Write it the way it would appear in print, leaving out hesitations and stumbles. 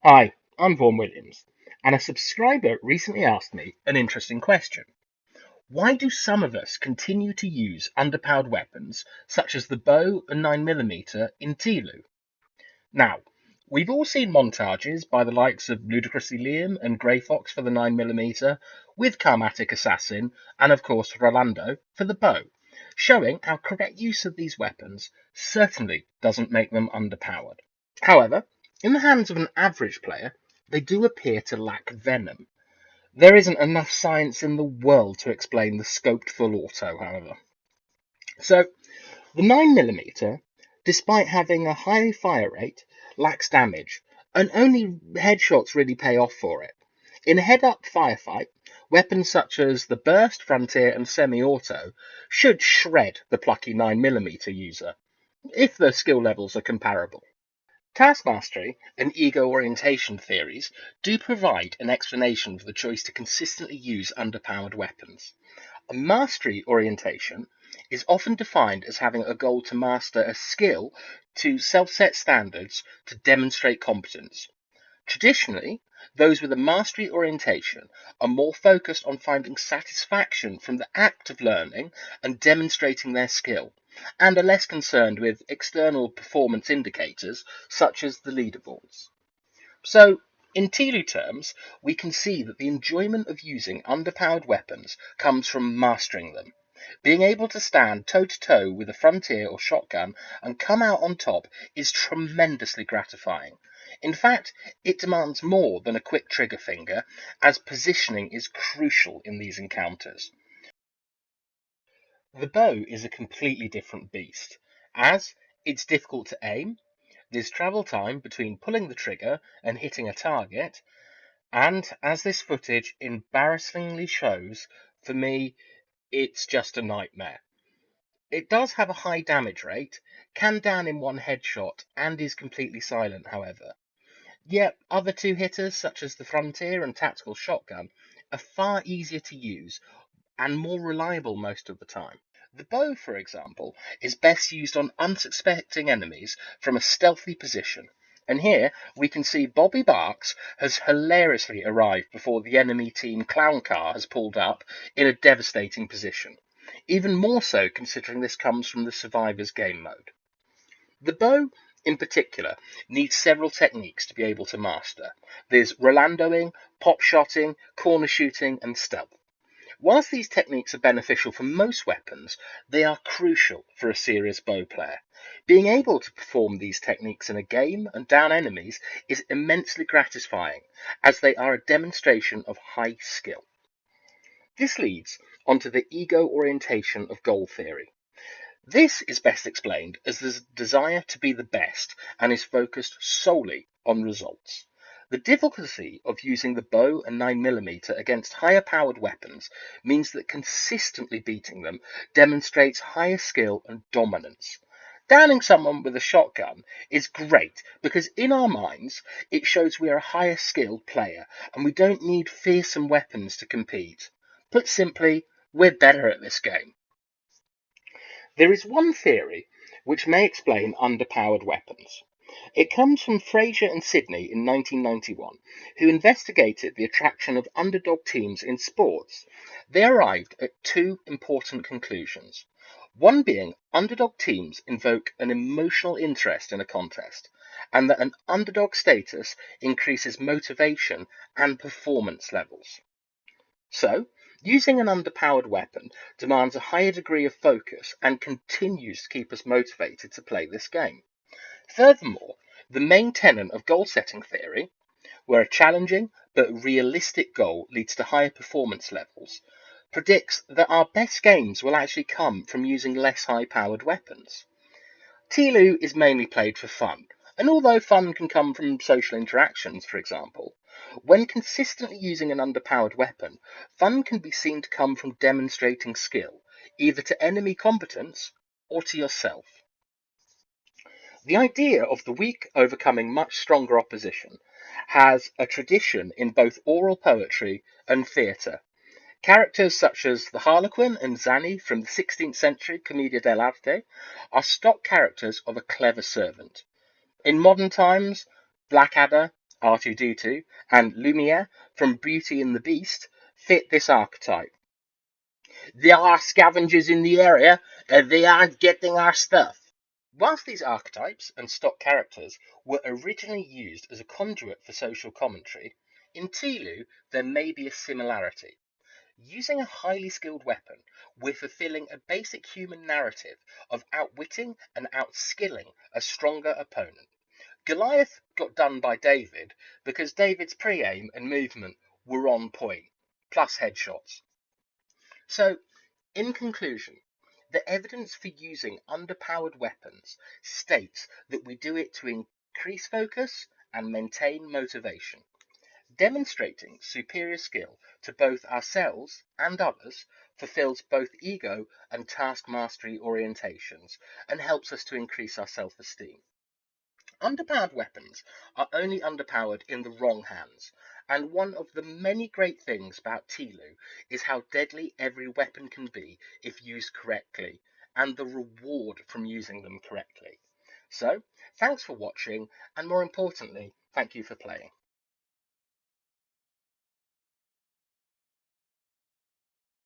Hi, I'm Vaughan Williams, and a subscriber recently asked me an interesting question. Why do some of us continue to use underpowered weapons such as the bow and 9mm in Tilu? Now, we've all seen montages by the likes of Ludicrously Liam and Grey Fox for the 9mm, with Karmatic Assassin, and of course Rolando for the bow, showing how correct use of these weapons certainly doesn't make them underpowered. However, in the hands of an average player, they do appear to lack venom. There isn't enough science in the world to explain the scoped full auto, however. So, the 9mm, despite having a high fire rate, lacks damage, and only headshots really pay off for it. In a head-up firefight, weapons such as the Burst, Frontier, and Semi-Auto should shred the plucky 9mm user, if the skill levels are comparable. Task mastery and ego orientation theories do provide an explanation for the choice to consistently use underpowered weapons. A mastery orientation is often defined as having a goal to master a skill to self-set standards to demonstrate competence. Traditionally, those with a mastery orientation are more focused on finding satisfaction from the act of learning and demonstrating their skill, and are less concerned with external performance indicators such as the leaderboards. So, in Tilu terms, we can see that the enjoyment of using underpowered weapons comes from mastering them. Being able to stand toe to toe with a frontier or shotgun and come out on top is tremendously gratifying. In fact, it demands more than a quick trigger finger, as positioning is crucial in these encounters. The bow is a completely different beast, as it's difficult to aim, there's travel time between pulling the trigger and hitting a target, and as this footage embarrassingly shows, for me, it's just a nightmare. It does have a high damage rate, can down in one headshot, and is completely silent, however. Yet other two hitters, such as the Frontier and Tactical Shotgun, are far easier to use and more reliable most of the time. The bow, for example, is best used on unsuspecting enemies from a stealthy position. And here we can see Bobby Barks has hilariously arrived before the enemy team clown car has pulled up in a devastating position. Even more so considering this comes from the Survivor's game mode. The bow, in particular, needs several techniques to be able to master. There's Rolandoing, pop shotting, corner shooting, and stealth. Whilst these techniques are beneficial for most weapons, they are crucial for a serious bow player. Being able to perform these techniques in a game and down enemies is immensely gratifying, as they are a demonstration of high skill. This leads onto the ego orientation of goal theory. This is best explained as the desire to be the best and is focused solely on results. The difficulty of using the bow and 9mm against higher powered weapons means that consistently beating them demonstrates higher skill and dominance. Downing someone with a shotgun is great because in our minds it shows we are a higher skilled player and we don't need fearsome weapons to compete. Put simply, we're better at this game. There is one theory which may explain underpowered weapons. It comes from Fraser and Sidney in 1991, who investigated the attraction of underdog teams in sports. They arrived at two important conclusions. One being underdog teams invoke an emotional interest in a contest, and that an underdog status increases motivation and performance levels. So, using an underpowered weapon demands a higher degree of focus and continues to keep us motivated to play this game. Furthermore, the main tenet of goal setting theory, where a challenging but realistic goal leads to higher performance levels, predicts that our best games will actually come from using less high powered weapons. Tilu is mainly played for fun, and although fun can come from social interactions, for example, when consistently using an underpowered weapon, fun can be seen to come from demonstrating skill, either to enemy competence or to yourself. The idea of the weak overcoming much stronger opposition has a tradition in both oral poetry and theatre. Characters such as the Harlequin and Zanni from the 16th century Commedia dell'arte are stock characters of a clever servant. In modern times, Blackadder, R2D2, and Lumiere from Beauty and the Beast fit this archetype. There are scavengers in the area, and they aren't getting our stuff. Whilst these archetypes and stock characters were originally used as a conduit for social commentary, in Tilu there may be a similarity. Using a highly skilled weapon, we're fulfilling a basic human narrative of outwitting and outskilling a stronger opponent. Goliath got done by David because David's pre-aim and movement were on point, plus headshots. So, in conclusion, the evidence for using underpowered weapons states that we do it to increase focus and maintain motivation. Demonstrating superior skill to both ourselves and others fulfills both ego and task mastery orientations and helps us to increase our self-esteem. Underpowered weapons are only underpowered in the wrong hands, and one of the many great things about Tilu is how deadly every weapon can be if used correctly, and the reward from using them correctly. So, thanks for watching, and more importantly, thank you for playing.